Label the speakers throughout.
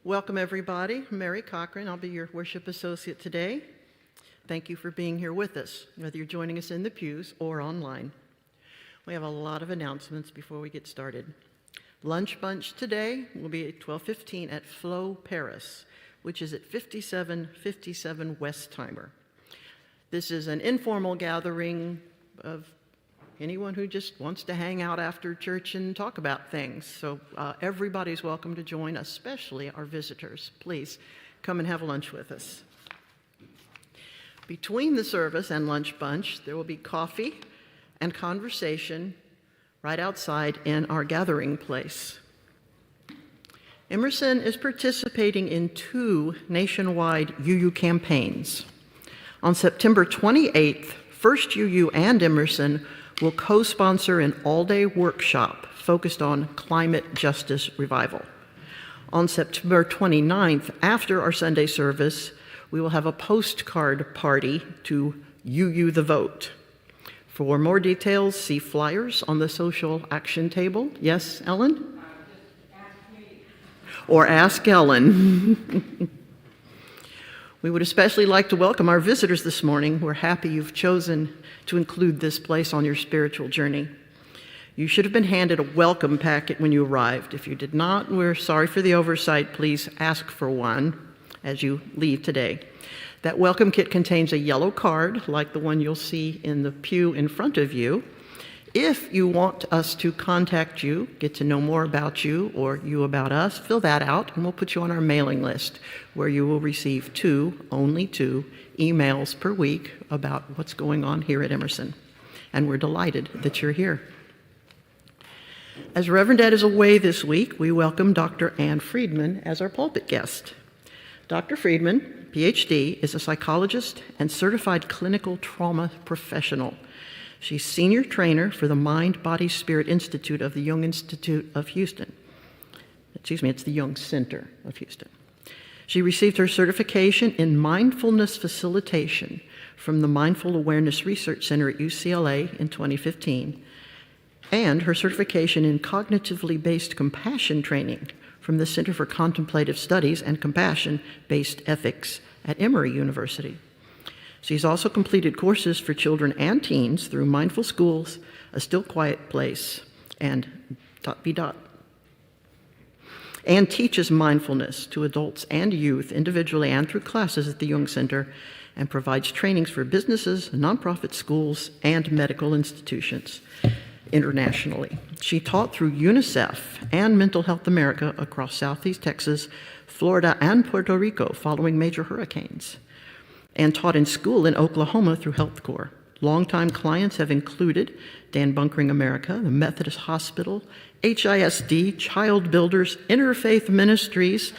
Speaker 1: Welcome, everybody. Mary Cochran. I'll be your worship associate today. Thank you for being here with us, whether you're joining us in the pews or online. We have a lot of announcements before we get started. Lunch bunch today will be at 12:15 at Flo Paris, which is at 5757 Westheimer. This is an informal gathering of anyone who just wants to hang out after church and talk about things. So everybody's welcome to join, especially our visitors. Please come and have lunch with us. Between the service and lunch bunch, there will be coffee and conversation right outside in our gathering place. Emerson is participating in 2 nationwide UU campaigns. On September 28th, First UU and Emerson will co-sponsor an all-day workshop focused on climate justice revival. On September 29th, after our Sunday service, we will have a postcard party to UU the Vote. For more details, see flyers on the social action table. Yes, Ellen?
Speaker 2: Ask me.
Speaker 1: Or ask Ellen. We would especially like to welcome our visitors this morning. We're happy you've chosen to include this place on your spiritual journey. You should have been handed a welcome packet when you arrived. If you did not, we're sorry for the oversight. Please ask for one as you leave today. That welcome kit contains a yellow card, like the one you'll see in the pew in front of you. If you want us to contact you, get to know more about you or you about us, fill that out and we'll put you on our mailing list where you will receive only two emails per week about what's going on here at Emerson. And we're delighted that you're here. As Reverend Ed is away this week, we welcome Dr. Ann Freidman as our pulpit guest. Dr. Freidman, PhD, is a psychologist and certified clinical trauma professional. She's senior trainer for the Mind, Body, Spirit Institute of the Jung Institute of Houston. It's the Jung Center of Houston. She received her certification in mindfulness facilitation from the Mindful Awareness Research Center at UCLA in 2015, and her certification in cognitively based compassion training from the Center for Contemplative Studies and Compassion-Based Ethics at Emory University. She's also completed courses for children and teens through Mindful Schools, A Still Quiet Place, and ... and teaches mindfulness to adults and youth individually and through classes at the Jung Center, and provides trainings for businesses, nonprofit schools, and medical institutions internationally. She taught through UNICEF and Mental Health America across Southeast Texas, Florida, and Puerto Rico following major hurricanes, and taught in school in Oklahoma through Health Corps. Longtime clients have included Dan Bunkering America, the Methodist Hospital, HISD, Child Builders, Interfaith Ministries,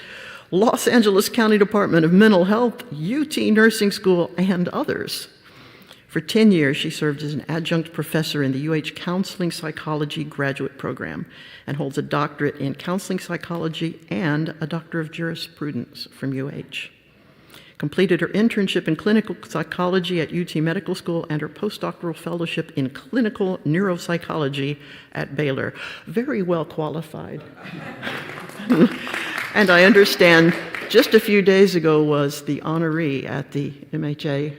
Speaker 1: Los Angeles County Department of Mental Health, UT Nursing School, and others. For 10 years, she served as an adjunct professor in the UH Counseling Psychology graduate program and holds a doctorate in counseling psychology and a doctor of jurisprudence from UH. Completed her internship in clinical psychology at UT Medical School and her postdoctoral fellowship in clinical neuropsychology at Baylor. Very well qualified. And I understand just a few days ago was the honoree at the MHA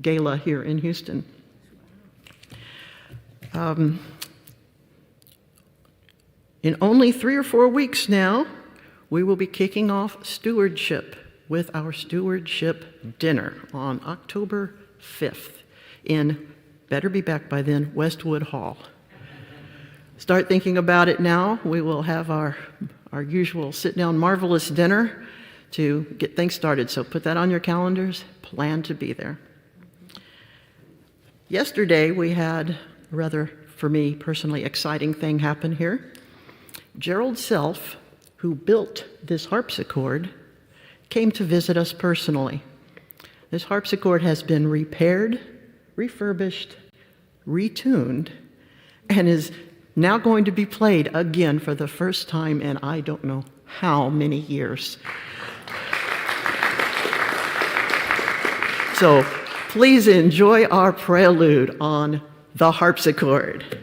Speaker 1: gala here in Houston. In only 3 or 4 weeks now, we will be kicking off stewardship with our stewardship dinner on October 5th in, better be back by then, Westwood Hall. Start thinking about it now. We will have our usual sit-down marvelous dinner to get things started. So put that on your calendars. Plan to be there. Yesterday, we had a rather, for me personally, exciting thing happen here. Gerald Self, who built this harpsichord, came to visit us personally. This harpsichord has been repaired, refurbished, retuned, and is now going to be played again for the first time in I don't know how many years. So please enjoy our prelude on the harpsichord.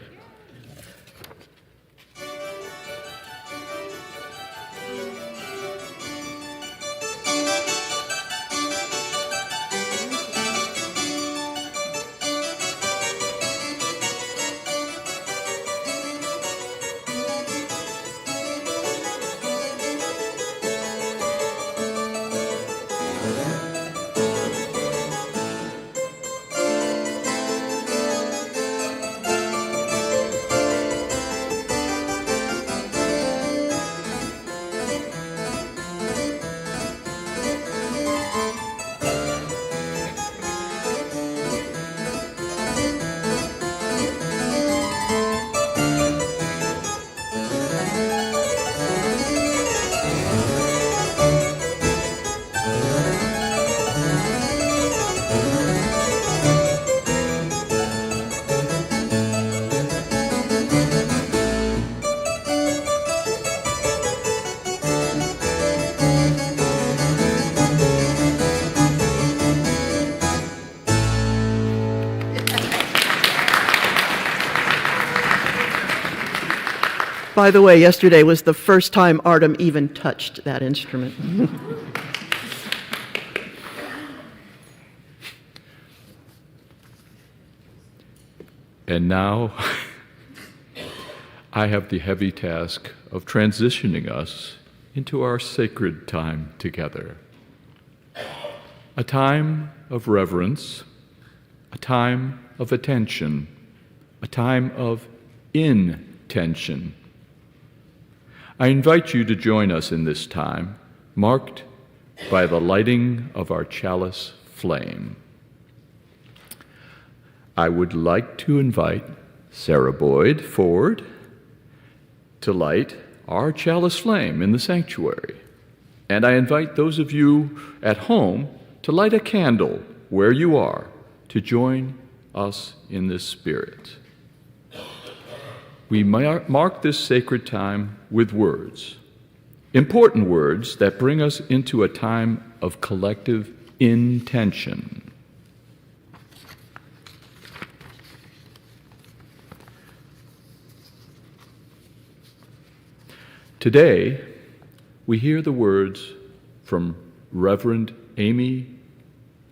Speaker 1: By the way, yesterday was the first time Artem even touched that instrument.
Speaker 2: And now, I have the heavy task of transitioning us into our sacred time together. A time of reverence, a time of attention, a time of intention. I invite you to join us in this time, marked by the lighting of our chalice flame. I would like to invite Sarah Boyd forward to light our chalice flame in the sanctuary. And I invite those of you at home to light a candle where you are to join us in this spirit. We mark this sacred time with words, important words that bring us into a time of collective intention. Today, we hear the words from Reverend Amy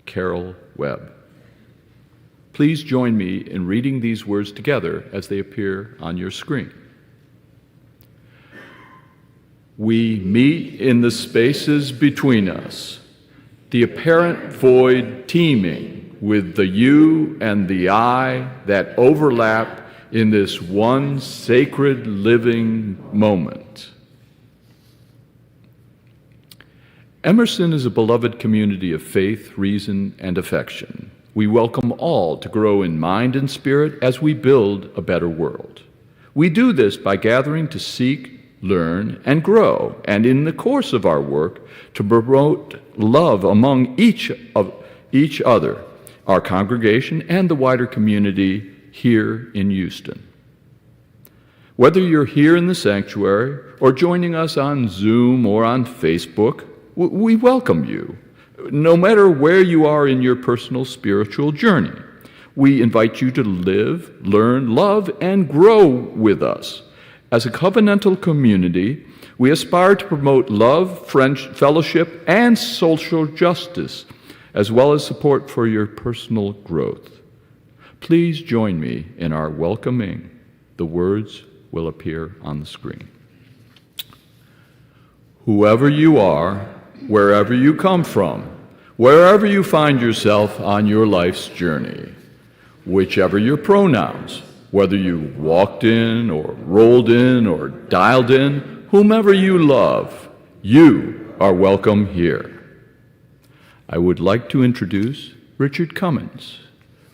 Speaker 2: Carol Webb. Please join me in reading these words together as they appear on your screen. We meet in the spaces between us, the apparent void teeming with the you and the I that overlap in this one sacred living moment. Emerson is a beloved community of faith, reason, and affection. We welcome all to grow in mind and spirit as we build a better world. We do this by gathering to seek, learn, and grow, and in the course of our work, to promote love among each other, our congregation, and the wider community here in Houston. Whether you're here in the sanctuary or joining us on Zoom or on Facebook, we welcome you, no matter where you are in your personal spiritual journey. We invite you to live, learn, love, and grow with us. As a covenantal community, we aspire to promote love, fellowship, and social justice, as well as support for your personal growth. Please join me in our welcoming. The words will appear on the screen. Whoever you are, wherever you come from, wherever you find yourself on your life's journey, whichever your pronouns, whether you walked in or rolled in or dialed in, whomever you love, you are welcome here. I would like to introduce Richard Cummins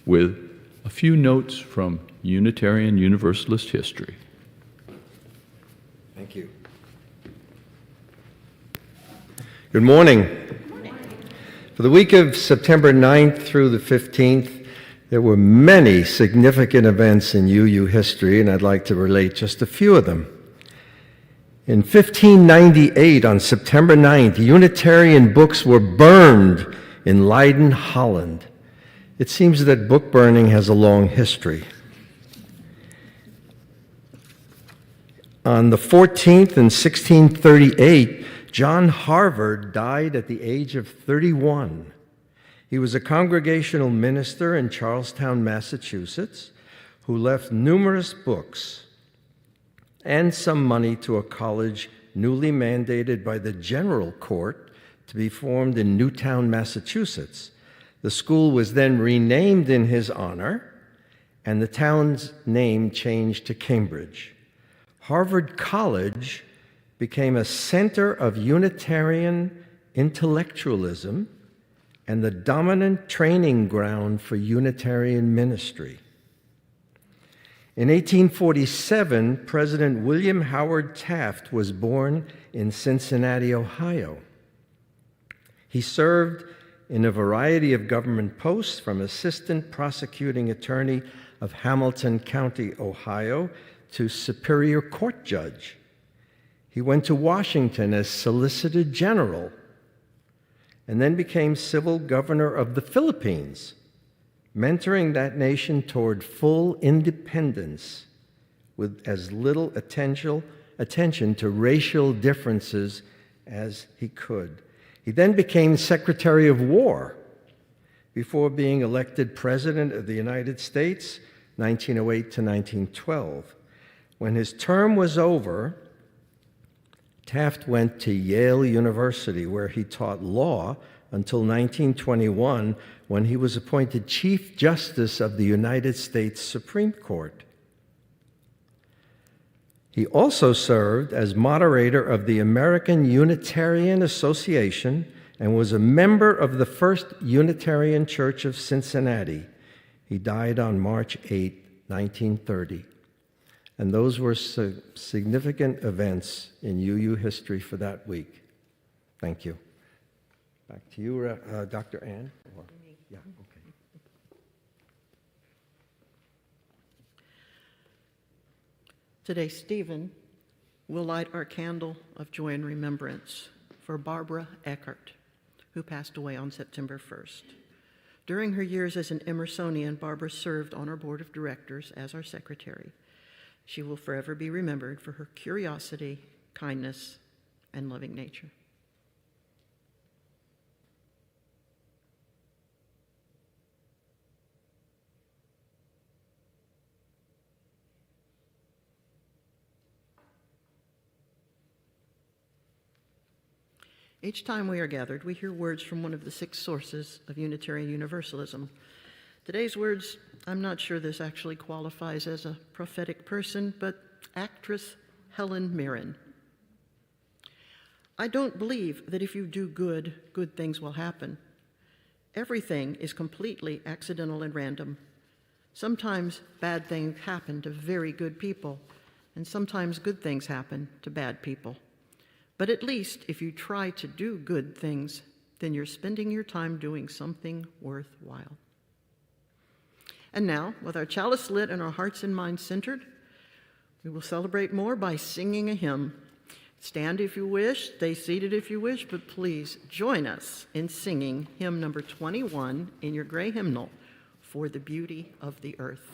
Speaker 2: with a few notes from Unitarian Universalist history.
Speaker 3: Thank you. Good morning. For the week of September 9th through the 15th, there were many significant events in UU history, and I'd like to relate just a few of them. In 1598, on September 9th, Unitarian books were burned in Leiden, Holland. It seems that book burning has a long history. On the 14th, in 1638, John Harvard died at the age of 31. He was a congregational minister in Charlestown, Massachusetts, who left numerous books and some money to a college newly mandated by the General Court to be formed in Newtown, Massachusetts. The school was then renamed in his honor, and the town's name changed to Cambridge. Harvard College became a center of Unitarian intellectualism and the dominant training ground for Unitarian ministry. In 1847, President William Howard Taft was born in Cincinnati, Ohio. He served in a variety of government posts, from assistant prosecuting attorney of Hamilton County, Ohio, to Superior Court judge. He went to Washington as Solicitor General and then became civil governor of the Philippines, mentoring that nation toward full independence with as little attention attention to racial differences as he could. He then became Secretary of War before being elected President of the United States, 1908 to 1912. When his term was over, Taft went to Yale University, where he taught law until 1921, when he was appointed Chief Justice of the United States Supreme Court. He also served as moderator of the American Unitarian Association and was a member of the First Unitarian Church of Cincinnati. He died on March 8, 1930. And those were significant events in UU history for that week. Thank you. Back to you, Dr. Ann. Yeah, okay.
Speaker 1: Today, Stephen will light our candle of joy and remembrance for Barbara Eckert, who passed away on September 1st. During her years as an Emersonian, Barbara served on our board of directors as our secretary. She will forever be remembered for her curiosity, kindness, and loving nature. Each time we are gathered, we hear words from one of the 6 sources of Unitarian Universalism. Today's words, I'm not sure this actually qualifies as a prophetic person, but actress Helen Mirren. I don't believe that if you do good, good things will happen. Everything is completely accidental and random. Sometimes bad things happen to very good people, and sometimes good things happen to bad people. But at least if you try to do good things, then you're spending your time doing something worthwhile. And now, with our chalice lit and our hearts and minds centered, we will celebrate more by singing a hymn. Stand if you wish, stay seated if you wish, but please join us in singing hymn number 21 in your gray hymnal, For the Beauty of the Earth.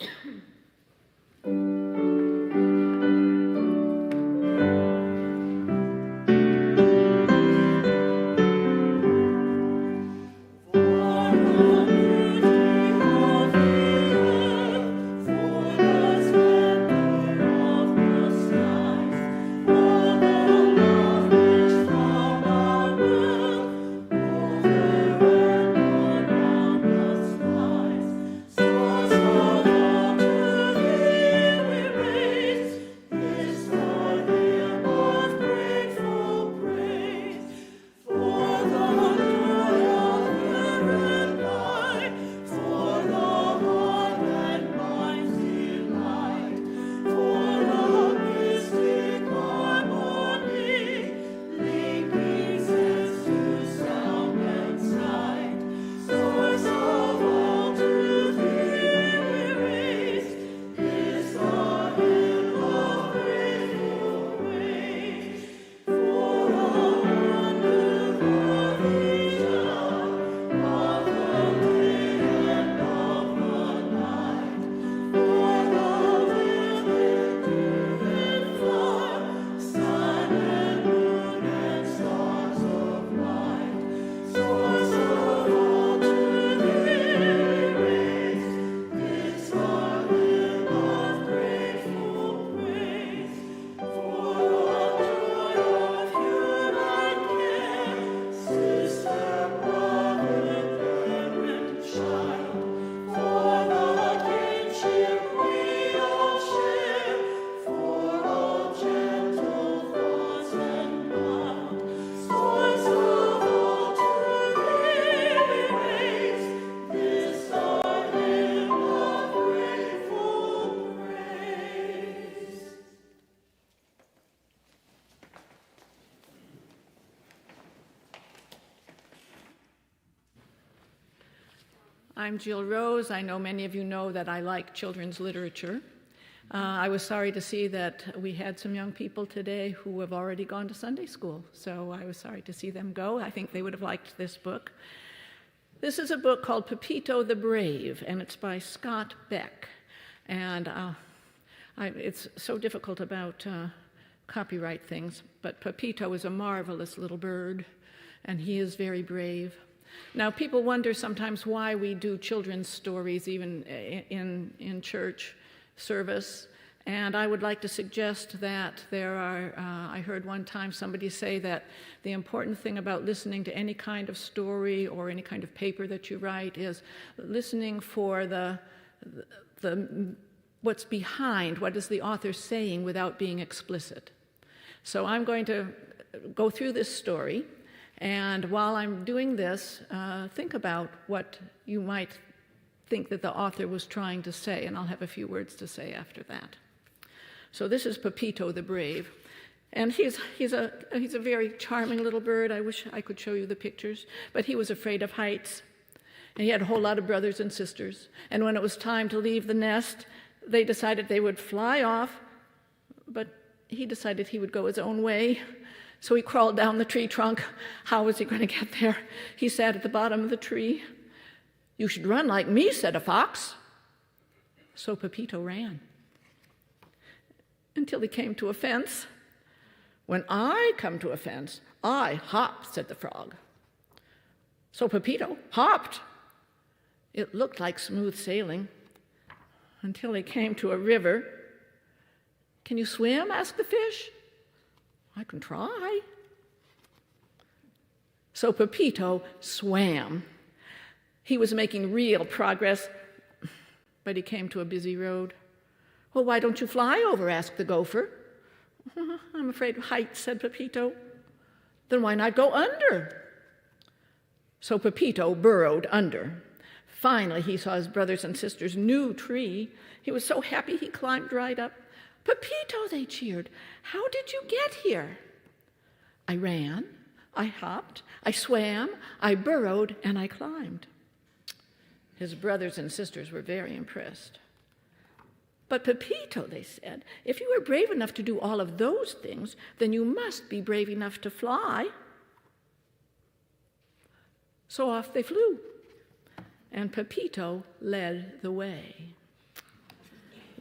Speaker 4: I'm Jill Rose. I know many of you know that I like children's literature. I was sorry to see that we had some young people today who have already gone to Sunday school, so I was sorry to see them go. I think they would have liked this book. This is a book called Pepito the Brave, and it's by Scott Beck. And it's so difficult about copyright things, but Pepito is a marvelous little bird, and he is very brave. Now, people wonder sometimes why we do children's stories even in church service, and I would like to suggest that there are, I heard one time somebody say that the important thing about listening to any kind of story or any kind of paper that you write is listening for what's behind, what is the author saying without being explicit. So I'm going to go through this story, and while I'm doing this, think about what you might think that the author was trying to say, and I'll have a few words to say after that. So this is Pepito the Brave, and he's a very charming little bird. I wish I could show you the pictures, but he was afraid of heights, and he had a whole lot of brothers and sisters. And when it was time to leave the nest, they decided they would fly off, but he decided he would go his own way. So he crawled down the tree trunk. How was he going to get there? He sat at the bottom of the tree. "You should run like me," said a fox. So Pepito ran until he came to a fence. "When I come to a fence, I hop," said the frog. So Pepito hopped. It looked like smooth sailing until he came to a river. "Can you swim?" asked the fish. "I can try." So Pepito swam. He was making real progress, but he came to a busy road. "Well, why don't you fly over?" asked the gopher. "I'm afraid of heights," said Pepito. "Then why not go under?" So Pepito burrowed under. Finally, he saw his brothers and sisters' new tree. He was so happy he climbed right up. "Pepito," they cheered, "how did you get here?" "I ran, I hopped, I swam, I burrowed, and I climbed." His brothers and sisters were very impressed. "But Pepito," they said, "if you were brave enough to do all of those things, then you must be brave enough to fly." So off they flew, and Pepito led the way.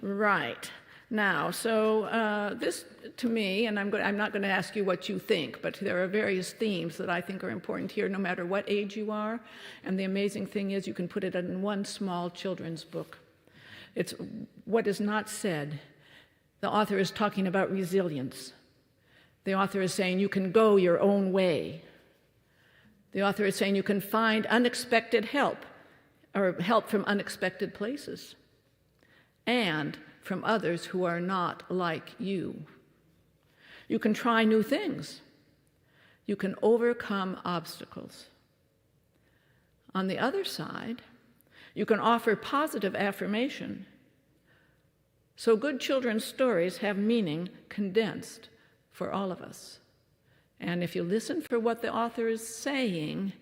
Speaker 4: Right. Now, so this to me, and I'm not going to ask you what you think, but there are various themes that I think are important here no matter what age you are, and the amazing thing is you can put it in one small children's book. It's what is not said. The author is talking about resilience. The author is saying you can go your own way. The author is saying you can find unexpected help, or help from unexpected places, and from others who are not like you. You can try new things. You can overcome obstacles. On the other side, you can offer positive affirmation. So good children's stories have meaning condensed for all of us. And if you listen for what the author is saying,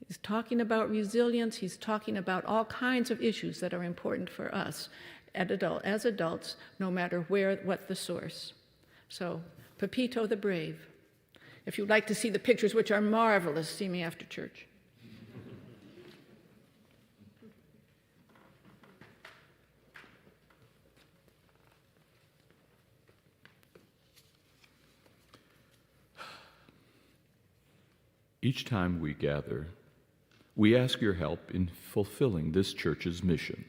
Speaker 4: he's talking about resilience, he's talking about all kinds of issues that are important for us as adults, no matter what the source. So, Pepito the Brave. If you'd like to see the pictures, which are marvelous, see me after church.
Speaker 2: Each time we gather, we ask your help in fulfilling this church's mission.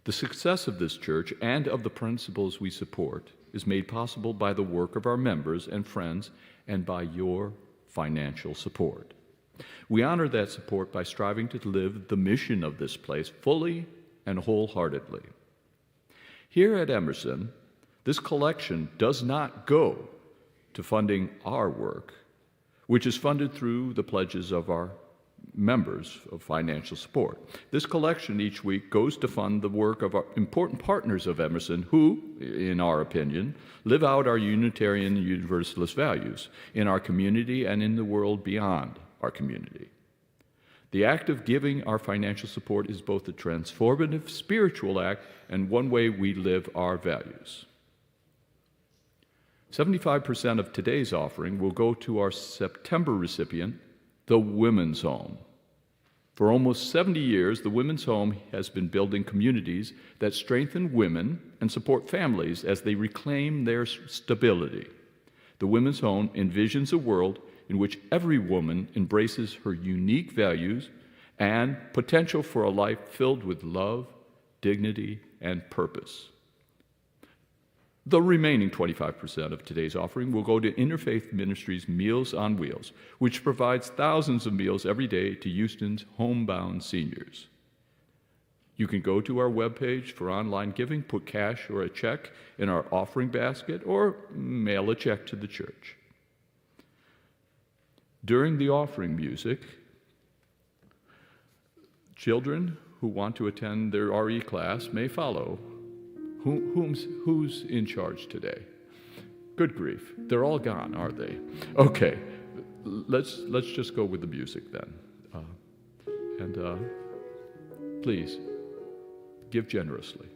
Speaker 2: The success of this church and of the principles we support is made possible by the work of our members and friends and by your financial support. We honor that support by striving to live the mission of this place fully and wholeheartedly. Here at Emerson, this collection does not go to funding our work, which is funded through the pledges of our members of financial support. This collection each week goes to fund the work of our important partners of Emerson who, in our opinion, live out our Unitarian Universalist values in our community and in the world beyond our community. The act of giving our financial support is both a transformative spiritual act and one way we live our values. 75% of today's offering will go to our September recipient, the Women's Home. For almost 70 years, the Women's Home has been building communities that strengthen women and support families as they reclaim their stability. The Women's Home envisions a world in which every woman embraces her unique values and potential for a life filled with love, dignity, and purpose. The remaining 25% of today's offering will go to Interfaith Ministries Meals on Wheels, which provides thousands of meals every day to Houston's homebound seniors. You can go to our webpage for online giving, put cash or a check in our offering basket, or mail a check to the church. During the offering music, children who want to attend their RE class may follow. Who's in charge today? Good grief. They're all gone, are they? Okay, let's just go with the music then. Please, give generously.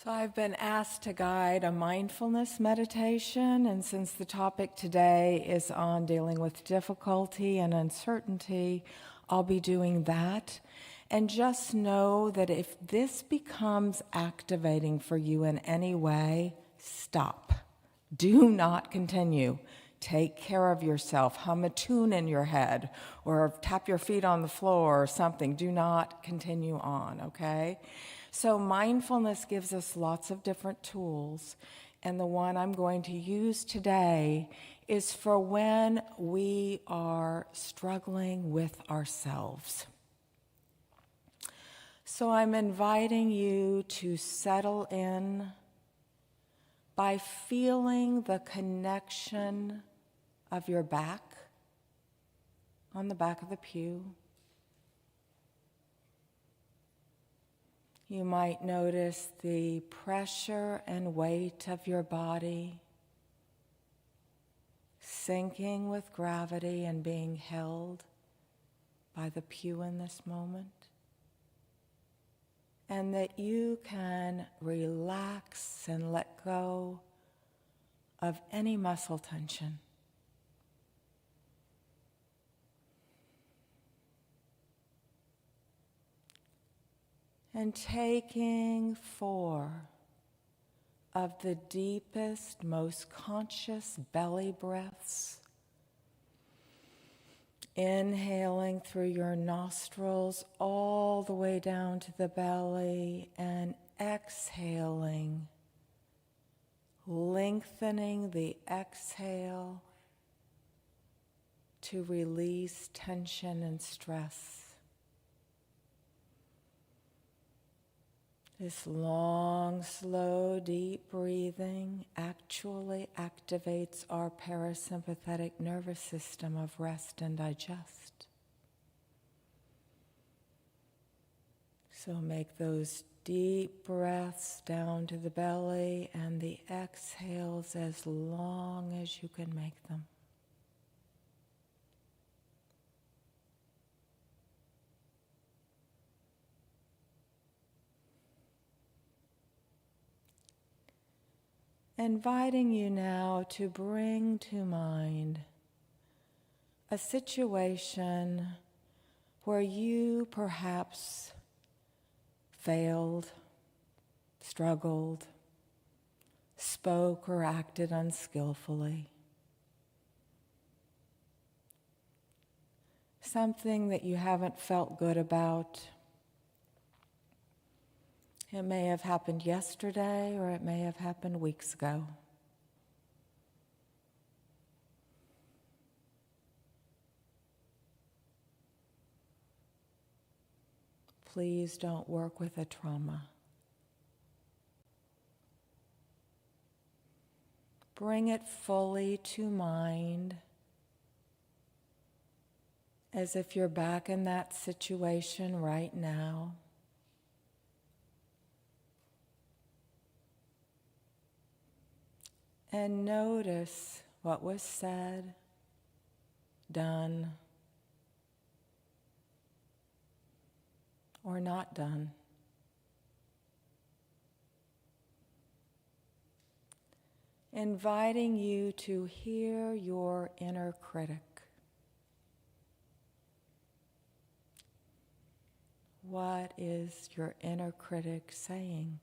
Speaker 5: So I've been asked to guide a mindfulness meditation, and since the topic today is on dealing with difficulty and uncertainty, I'll be doing that. And just know that if this becomes activating for you in any way, stop. Do not continue. Take care of yourself. Hum a tune in your head or tap your feet on the floor or something. Do not continue on, okay? So mindfulness gives us lots of different tools, and the one I'm going to use today is for when we are struggling with ourselves. So I'm inviting you to settle in by feeling the connection of your back on the back of the pew. You might notice the pressure and weight of your body sinking with gravity and being held by the pew in this moment. And that you can relax and let go of any muscle tension. And taking 4 of the deepest, most conscious belly breaths, inhaling through your nostrils all the way down to the belly, and exhaling, lengthening the exhale to release tension and stress. This long, slow, deep breathing actually activates our parasympathetic nervous system of rest and digest. So make those deep breaths down to the belly and the exhales as long as you can make them. Inviting you now to bring to mind a situation where you perhaps failed, struggled, spoke or acted unskillfully. Something that you haven't felt good about. It may have happened yesterday or it may have happened weeks ago. Please don't work with a trauma. Bring it fully to mind as if you're back in that situation right now. And notice what was said, done, or not done. Inviting you to hear your inner critic. What is your inner critic saying?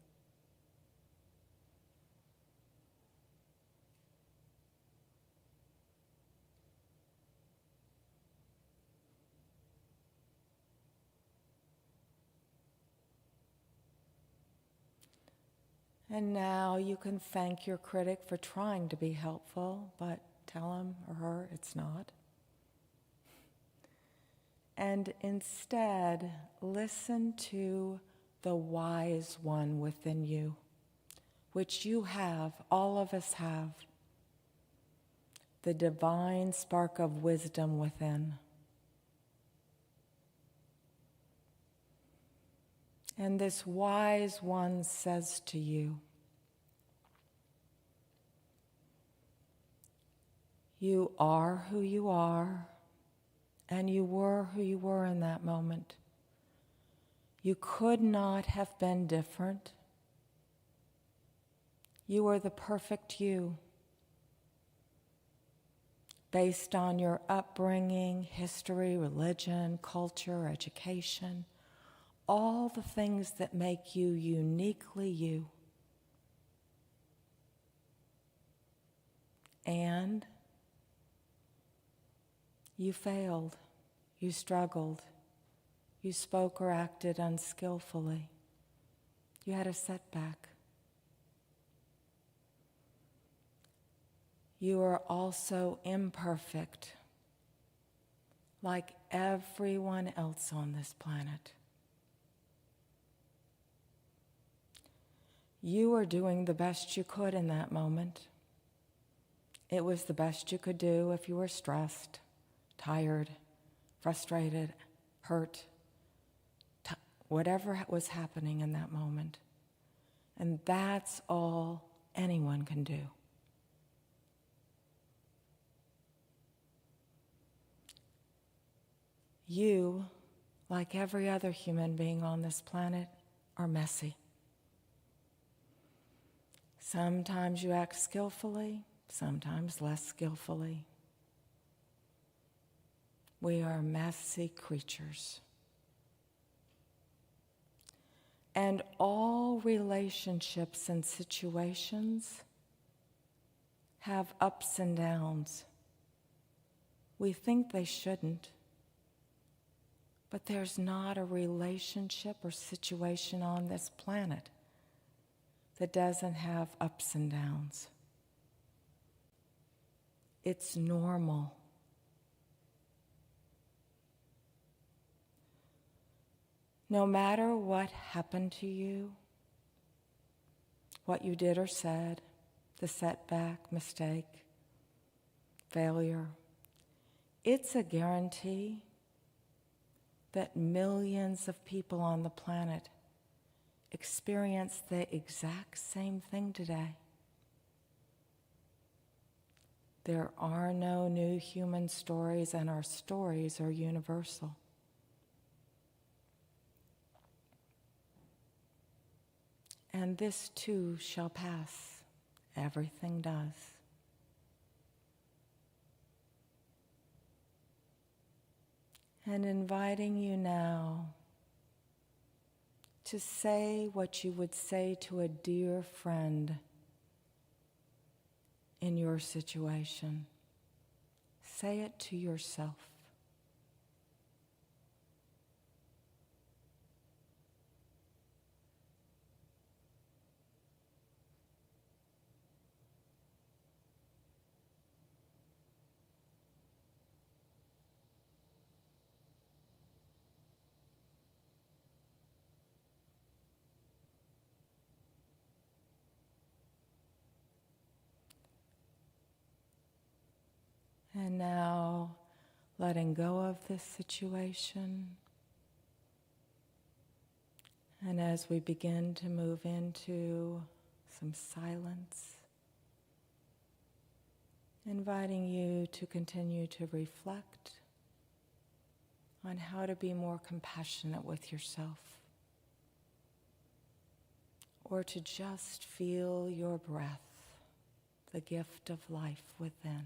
Speaker 5: And now you can thank your critic for trying to be helpful, but tell him or her it's not. And instead, listen to the wise one within you, which you have, all of us have, the divine spark of wisdom within. And this wise one says to you, you are who you are, and you were who you were in that moment. You could not have been different. You are the perfect you, based on your upbringing, history, religion, culture, education, all the things that make you uniquely you. And you failed, you struggled, you spoke or acted unskillfully, you had a setback. You are also imperfect, like everyone else on this planet. You were doing the best you could in that moment. It was the best you could do if you were stressed, tired, frustrated, hurt, whatever was happening in that moment. And that's all anyone can do. You, like every other human being on this planet, are messy. Sometimes you act skillfully, sometimes less skillfully. We are messy creatures. And all relationships and situations have ups and downs. We think they shouldn't, but there's not a relationship or situation on this planet that doesn't have ups and downs. It's normal. No matter what happened to you, what you did or said, the setback, mistake, failure, it's a guarantee that millions of people on the planet experience the exact same thing today. There are no new human stories, and our stories are universal. And this too shall pass. Everything does. And inviting you now to say what you would say to a dear friend in your situation. Say it to yourself. And now, letting go of this situation. And as we begin to move into some silence, inviting you to continue to reflect on how to be more compassionate with yourself, or to just feel your breath, the gift of life within.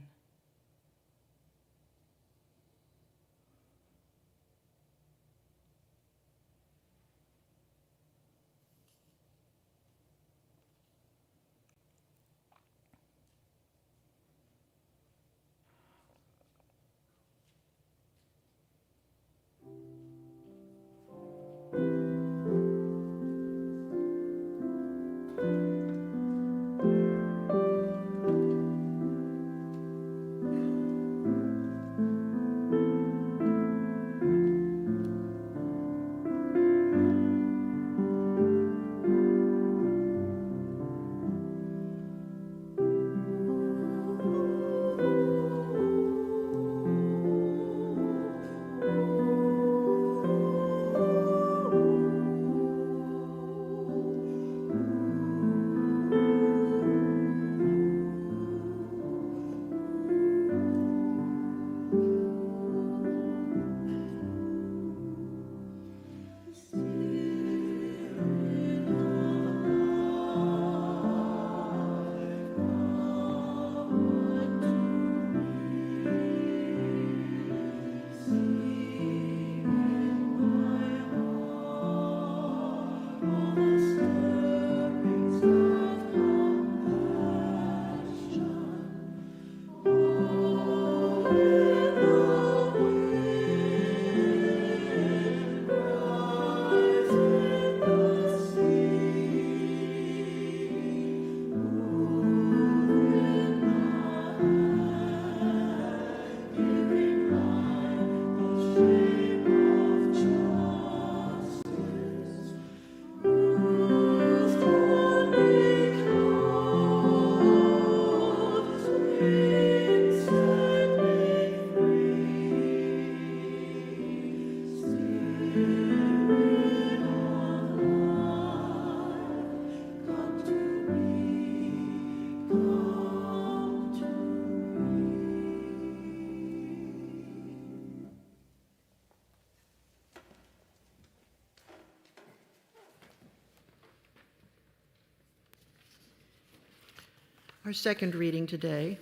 Speaker 1: Our second reading today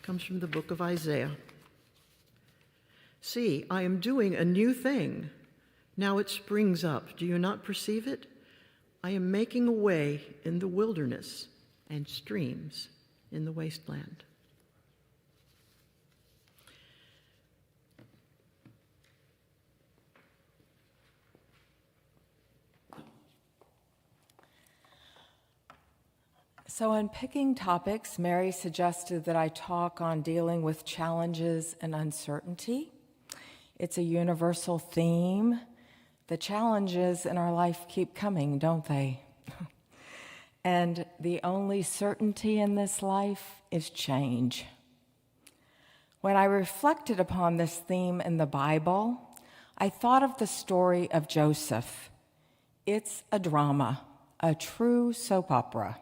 Speaker 1: comes from the book of Isaiah. See, I am doing a new thing. Now it springs up. Do you not perceive it? I am making a way in the wilderness and streams in the wasteland.
Speaker 5: So in picking topics, Mary suggested that I talk on dealing with challenges and uncertainty. It's a universal theme. The challenges in our life keep coming, don't they? And the only certainty in this life is change. When I reflected upon this theme in the Bible, I thought of the story of Joseph. It's a drama. a true soap opera.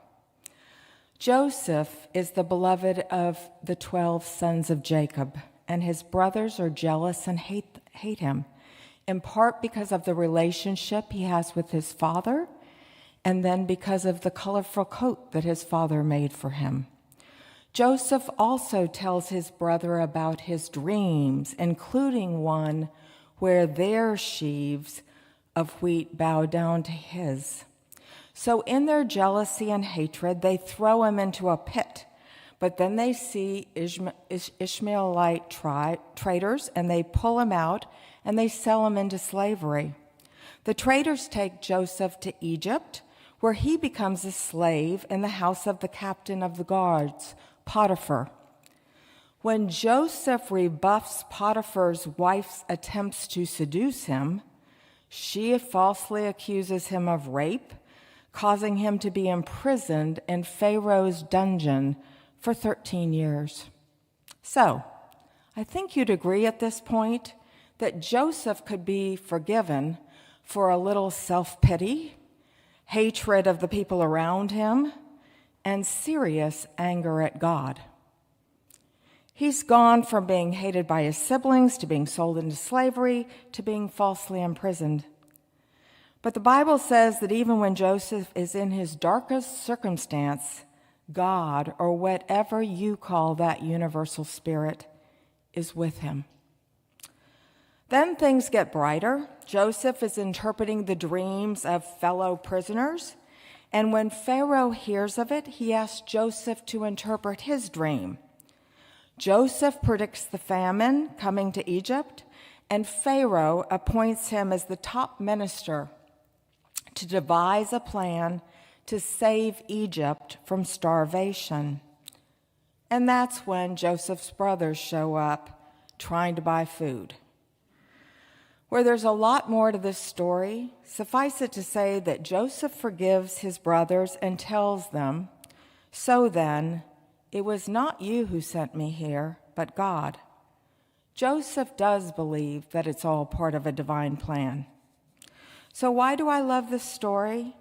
Speaker 5: Joseph is the beloved of the 12 sons of Jacob, and his brothers are jealous and hate him, in part because of the relationship he has with his father, and then because of the colorful coat that his father made for him. Joseph also tells his brother about his dreams, including one where their sheaves of wheat bow down to his. So in their jealousy and hatred, they throw him into a pit. But then they see Ishmaelite traders, and they pull him out, and they sell him into slavery. The traders take Joseph to Egypt, where he becomes a slave in the house of the captain of the guards, Potiphar. When Joseph rebuffs Potiphar's wife's attempts to seduce him, she falsely accuses him of rape, causing him to be imprisoned in Pharaoh's dungeon for 13 years. So, I think you'd agree at this point that Joseph could be forgiven for a little self-pity, hatred of the people around him, and serious anger at God. He's gone from being hated by his siblings to being sold into slavery to being falsely imprisoned. But the Bible says that even when Joseph is in his darkest circumstance, God, or whatever you call that universal spirit, is with him. Then things get brighter. Joseph is interpreting the dreams of fellow prisoners, and when Pharaoh hears of it, he asks Joseph to interpret his dream. Joseph predicts the famine coming to Egypt, and Pharaoh appoints him as the top minister to devise a plan to save Egypt from starvation. And that's when Joseph's brothers show up trying to buy food. Where there's a lot more to this story, suffice it to say that Joseph forgives his brothers and tells them, "So then, it was not you who sent me here, but God." Joseph does believe that it's all part of a divine plan. So why do I love this story?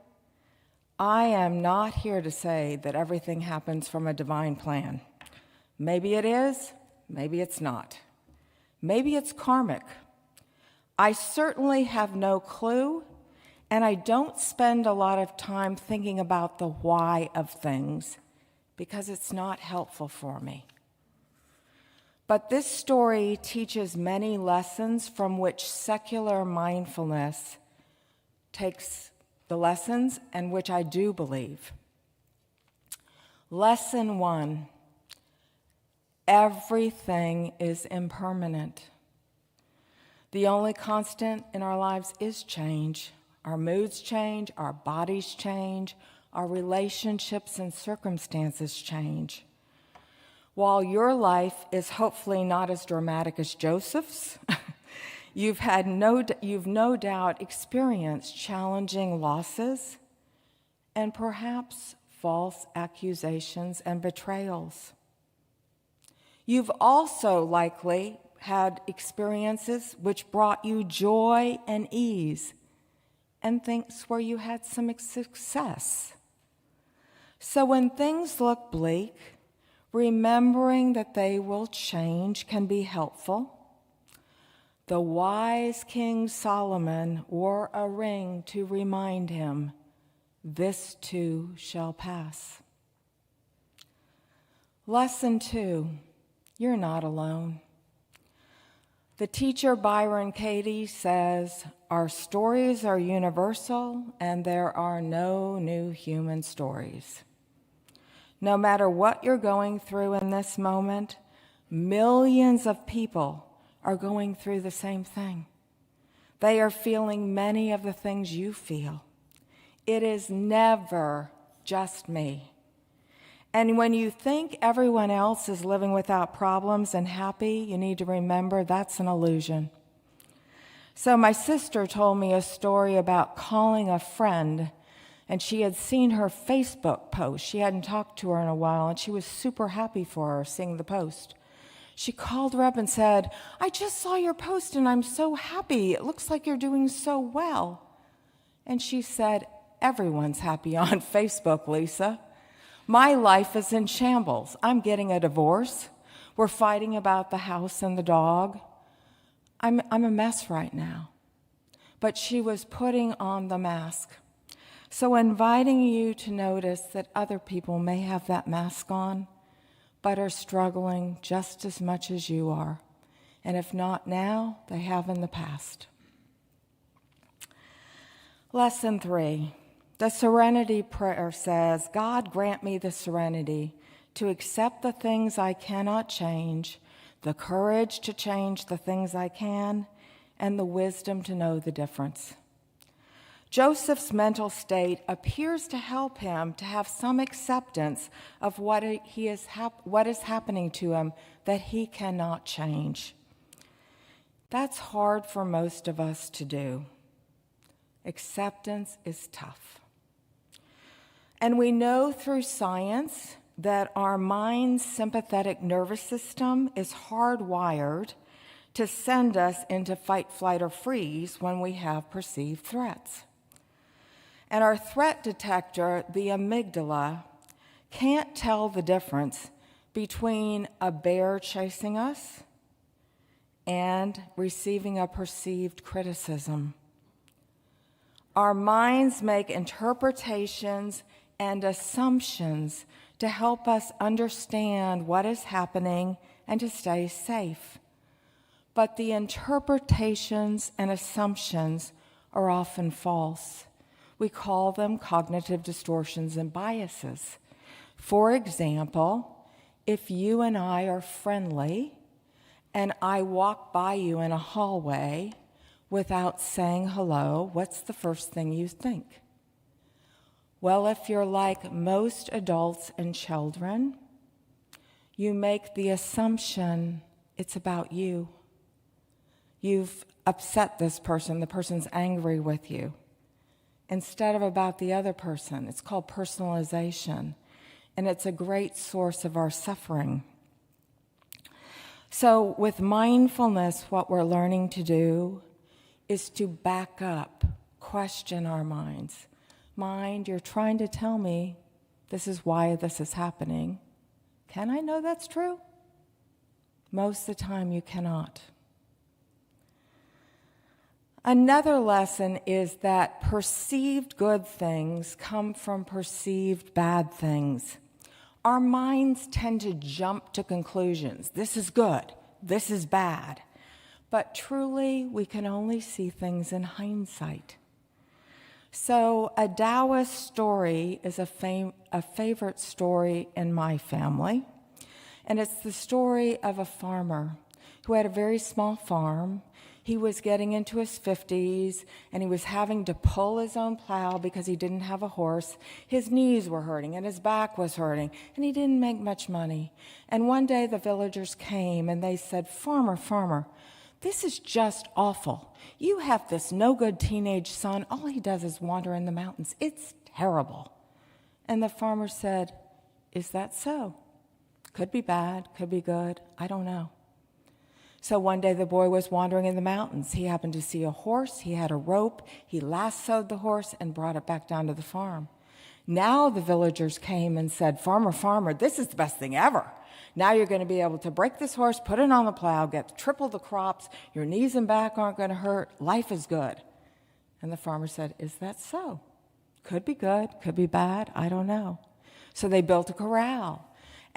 Speaker 5: I am not here to say that everything happens from a divine plan. Maybe it is, maybe it's not. Maybe it's karmic. I certainly have no clue, and I don't spend a lot of time thinking about the why of things because it's not helpful for me. But this story teaches many lessons from which secular mindfulness takes the lessons and which I do believe. Lesson 1, everything is impermanent. The only constant in our lives is change. Our moods change, our bodies change, our relationships and circumstances change. While your life is hopefully not as dramatic as Joseph's, you've no doubt experienced challenging losses and perhaps false accusations and betrayals. You've also likely had experiences which brought you joy and ease, and things where you had some success. So when things look bleak, remembering that they will change can be helpful. The wise King Solomon wore a ring to remind him, "This too shall pass." Lesson 2, you're not alone. The teacher Byron Katie says, "Our stories are universal and there are no new human stories." No matter what you're going through in this moment, millions of people are going through the same thing. They are feeling many of the things you feel. It is never just me. And when you think everyone else is living without problems and happy, you need to remember that's an illusion. So my sister told me a story about calling a friend, and she had seen her Facebook post. She hadn't talked to her in a while, and she was super happy for her seeing the post. She called her up and said, "I just saw your post and I'm so happy. It looks like you're doing so well." And she said, everyone's happy on Facebook, Lisa. My life is in shambles. I'm getting a divorce. We're fighting about the house and the dog. I'm a mess right now. But she was putting on the mask. So inviting you to notice that other people may have that mask on, but are struggling just as much as you are. And if not now, they have in the past. Lesson 3. The Serenity Prayer says, God grant me the serenity to accept the things I cannot change, the courage to change the things I can, and the wisdom to know the difference. Joseph's mental state appears to help him to have some acceptance of what is happening to him that he cannot change. That's hard for most of us to do. Acceptance is tough. And we know through science that our mind's sympathetic nervous system is hardwired to send us into fight, flight, or freeze when we have perceived threats. And our threat detector, the amygdala, can't tell the difference between a bear chasing us and receiving a perceived criticism. Our minds make interpretations and assumptions to help us understand what is happening and to stay safe. But the interpretations and assumptions are often false. We call them cognitive distortions and biases. For example, if you and I are friendly and I walk by you in a hallway without saying hello, what's the first thing you think? Well, if you're like most adults and children, you make the assumption it's about you. You've upset this person, the person's angry with you, instead of about the other person. It's called personalization, and it's a great source of our suffering. So with mindfulness, what we're learning to do is to back up, question our minds. Mind, you're trying to tell me this is why this is happening. Can I know that's true? Most of the time you cannot. Another lesson is that perceived good things come from perceived bad things. Our minds tend to jump to conclusions. This is good, this is bad. But truly, we can only see things in hindsight. So a Taoist story is a favorite story in my family. And it's the story of a farmer who had a very small farm. He was getting into his 50s, and he was having to pull his own plow because he didn't have a horse. His knees were hurting, and his back was hurting, and he didn't make much money. And one day the villagers came, and they said, "Farmer, farmer, this is just awful. You have this no-good teenage son. All he does is wander in the mountains. It's terrible." And the farmer said, "Is that so? Could be bad, could be good. I don't know." So one day the boy was wandering in the mountains. He happened to see a horse. He had a rope. He lassoed the horse and brought it back down to the farm. Now the villagers came and said, "Farmer, farmer, this is the best thing ever. Now you're going to be able to break this horse, put it on the plow, get triple the crops. Your knees and back aren't going to hurt. Life is good." And the farmer said, "Is that so? Could be good, could be bad. I don't know." So they built a corral.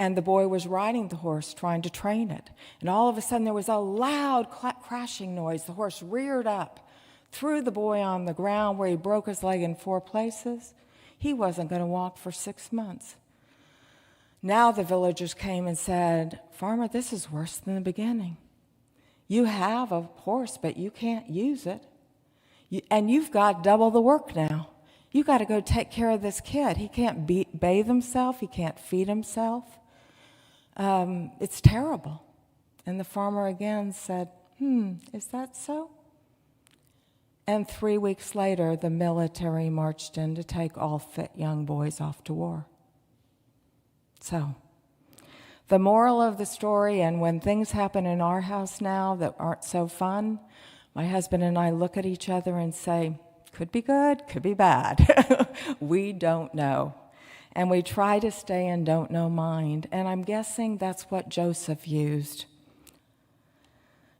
Speaker 5: And the boy was riding the horse, trying to train it. And all of a sudden, there was a loud crashing noise. The horse reared up, threw the boy on the ground where he broke his leg in 4 places. He wasn't going to walk for 6 months. Now the villagers came and said, "Farmer, this is worse than the beginning. You have a horse, but you can't use it. And you've got double the work now. You got to go take care of this kid. He can't bathe himself. He can't feed himself. It's terrible." And the farmer again said, "Is that so?" And 3 weeks later, the military marched in to take all fit young boys off to war. So, the moral of the story, and when things happen in our house now that aren't so fun, my husband and I look at each other and say, Could be good, could be bad. We don't know. And we try to stay in don't know mind. And I'm guessing that's what Joseph used.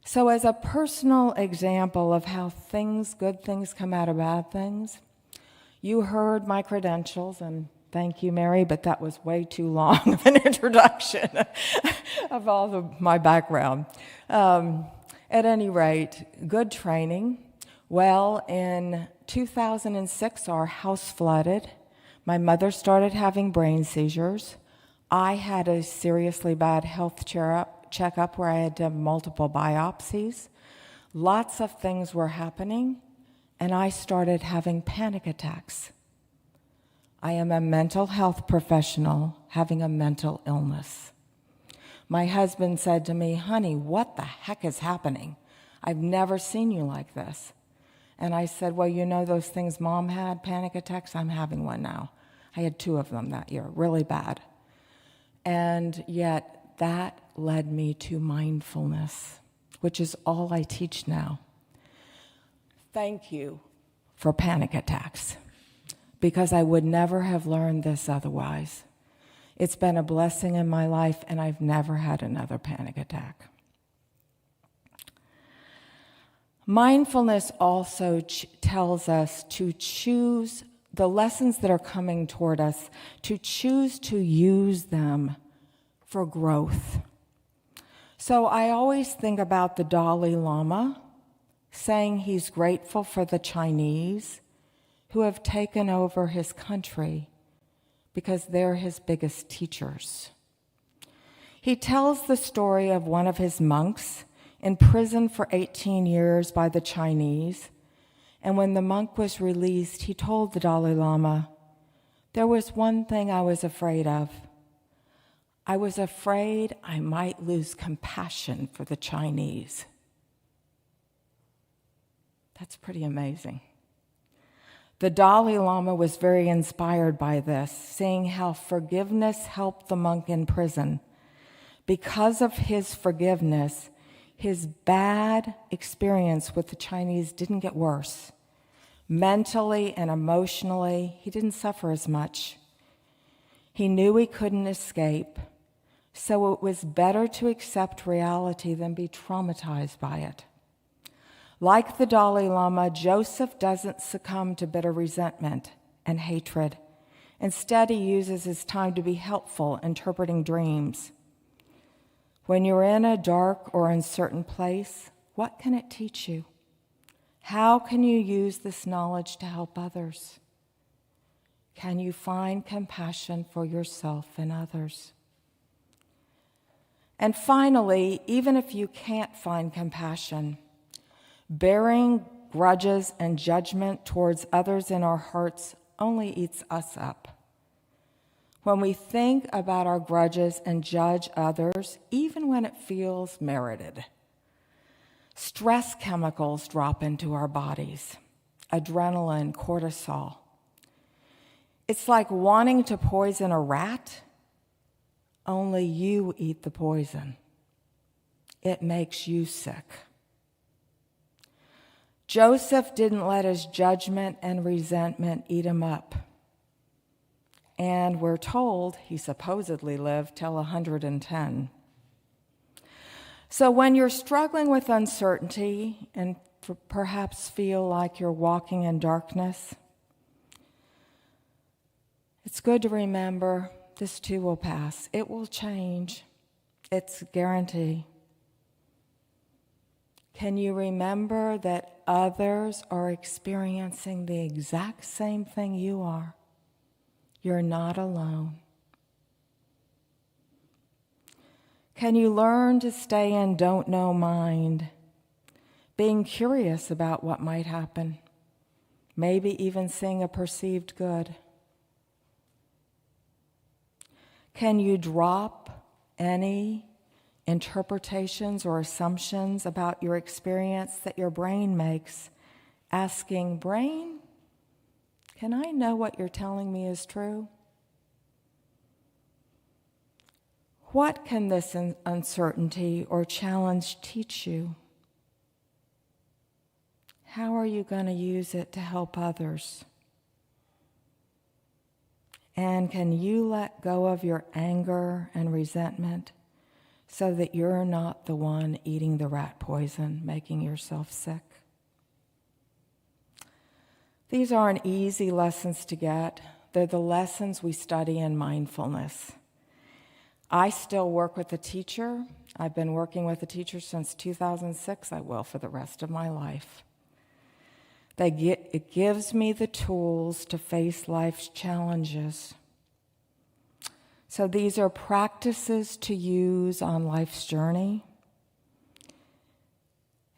Speaker 5: So as a personal example of how good things come out of bad things, you heard my credentials, and thank you, Mary, but that was way too long of an introduction of all my background. At any rate, good training. Well, in 2006, our house flooded. My mother started having brain seizures. I had a seriously bad health checkup where I had to have multiple biopsies. Lots of things were happening, and I started having panic attacks. I am a mental health professional having a mental illness. My husband said to me, "Honey, what the heck is happening? I've never seen you like this." And I said, "Well, you know those things Mom had, panic attacks? I'm having one now." I had 2 of them that year, really bad. And yet that led me to mindfulness, which is all I teach now. Thank you for panic attacks, because I would never have learned this otherwise. It's been a blessing in my life, and I've never had another panic attack. Mindfulness also tells us to choose the lessons that are coming toward us, to choose to use them for growth. So I always think about the Dalai Lama saying he's grateful for the Chinese who have taken over his country because they're his biggest teachers. He tells the story of one of his monks in prison for 18 years by the Chinese. And when the monk was released, he told the Dalai Lama, "There was one thing I was afraid of. I was afraid I might lose compassion for the Chinese." That's pretty amazing. The Dalai Lama was very inspired by this, seeing how forgiveness helped the monk in prison. Because of his forgiveness, his bad experience with the Chinese didn't get worse. Mentally and emotionally, he didn't suffer as much. He knew he couldn't escape, so it was better to accept reality than be traumatized by it. Like the Dalai Lama, Joseph doesn't succumb to bitter resentment and hatred. Instead, he uses his time to be helpful, interpreting dreams. When you're in a dark or uncertain place, what can it teach you? How can you use this knowledge to help others? Can you find compassion for yourself and others? And finally, even if you can't find compassion, bearing grudges and judgment towards others in our hearts only eats us up. When we think about our grudges and judge others, even when it feels merited, stress chemicals drop into our bodies, adrenaline, cortisol. It's like wanting to poison a rat, only you eat the poison. It makes you sick. Joseph didn't let his judgment and resentment eat him up. And we're told he supposedly lived till 110. So when you're struggling with uncertainty and perhaps feel like you're walking in darkness, it's good to remember this too will pass. It will change. It's a guarantee. Can you remember that others are experiencing the exact same thing you are? You're not alone. Can you learn to stay in don't know mind, being curious about what might happen, maybe even seeing a perceived good? Can you drop any interpretations or assumptions about your experience that your brain makes, asking, "Brain, can I know what you're telling me is true?" What can this uncertainty or challenge teach you? how are you going to use it to help others? And can you let go of your anger and resentment so that you're not the one eating the rat poison, making yourself sick? These aren't easy lessons to get. They're the lessons we study in mindfulness. I still work with a teacher. I've been working with a teacher since 2006. I will for the rest of my life. It gives me the tools to face life's challenges. So these are practices to use on life's journey.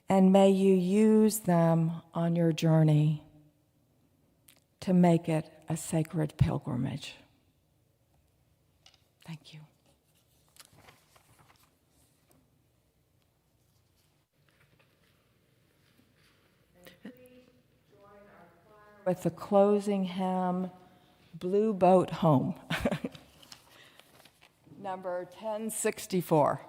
Speaker 5: And may you use them on your journey to make it a sacred pilgrimage. Thank you. With the closing hymn, Blue Boat Home, number 1064.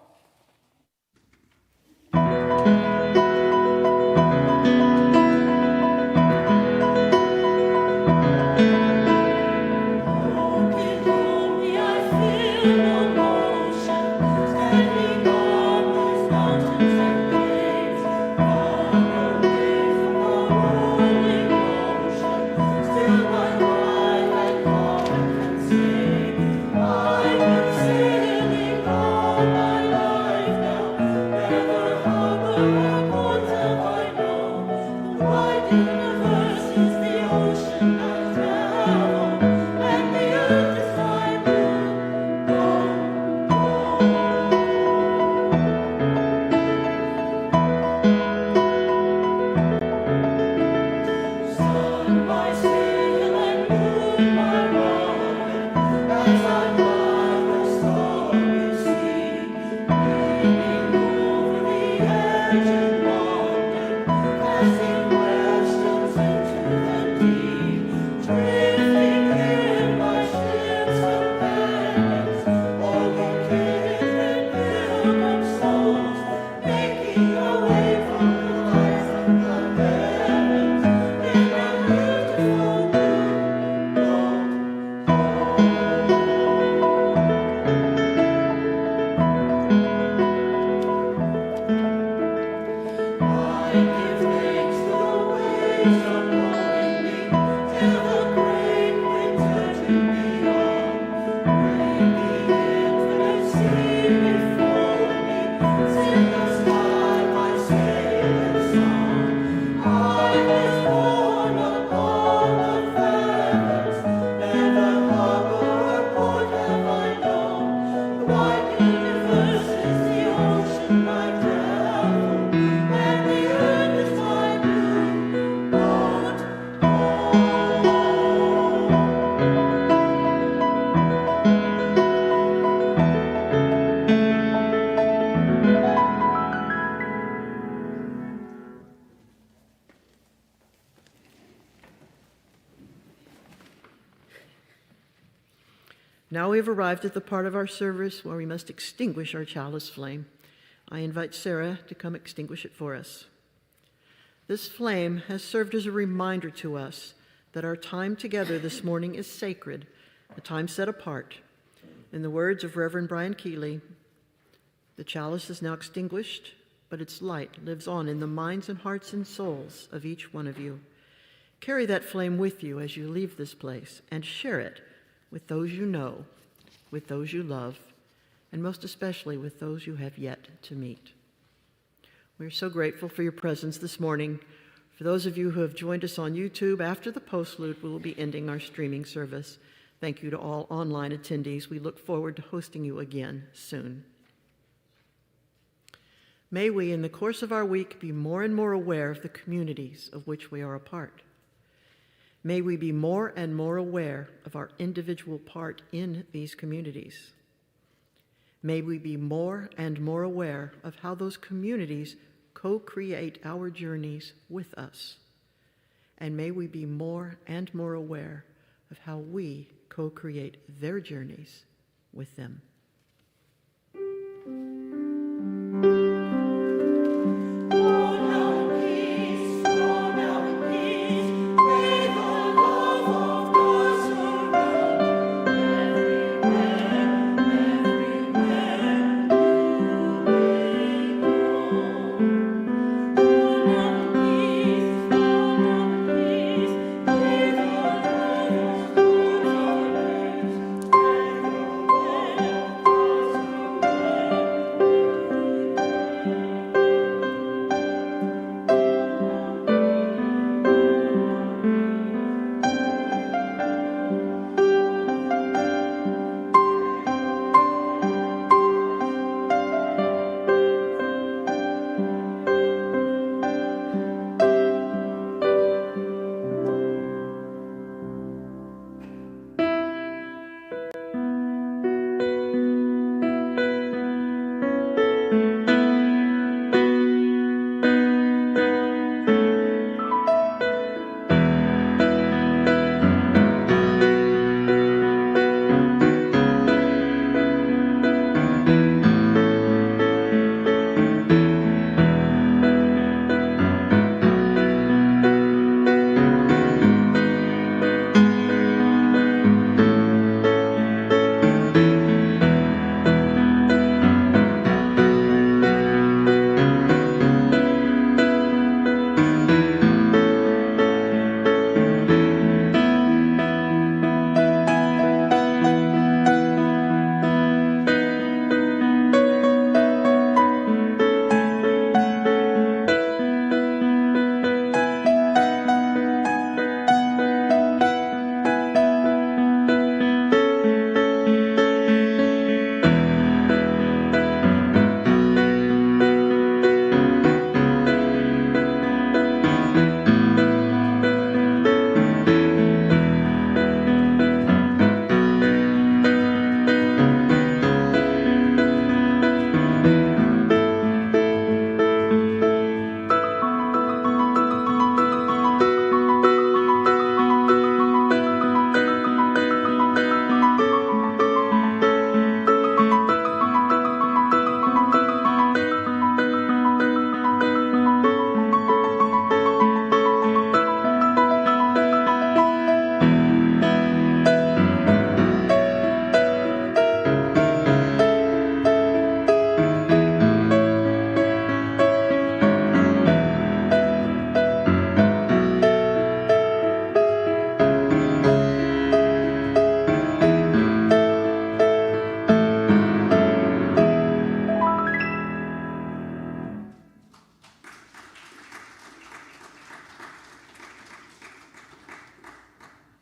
Speaker 1: Now we have arrived at the part of our service where we must extinguish our chalice flame. I invite Sarah to come extinguish it for us. This flame has served as a reminder to us that our time together this morning is sacred, a time set apart. In the words of Reverend Brian Keeley, the chalice is now extinguished, but its light lives on in the minds and hearts and souls of each one of you. Carry that flame with you as you leave this place and share it with those you know, with those you love, and most especially with those you have yet to meet. We are so grateful for your presence this morning. For those of you who have joined us on YouTube, after the postlude, we will be ending our streaming service. Thank you to all online attendees. We look forward to hosting you again soon. May we, in the course of our week, be more and more aware of the communities of which we are a part. May we be more and more aware of our individual part in these communities. May we be more and more aware of how those communities co-create our journeys with us. And may we be more and more aware of how we co-create their journeys with them.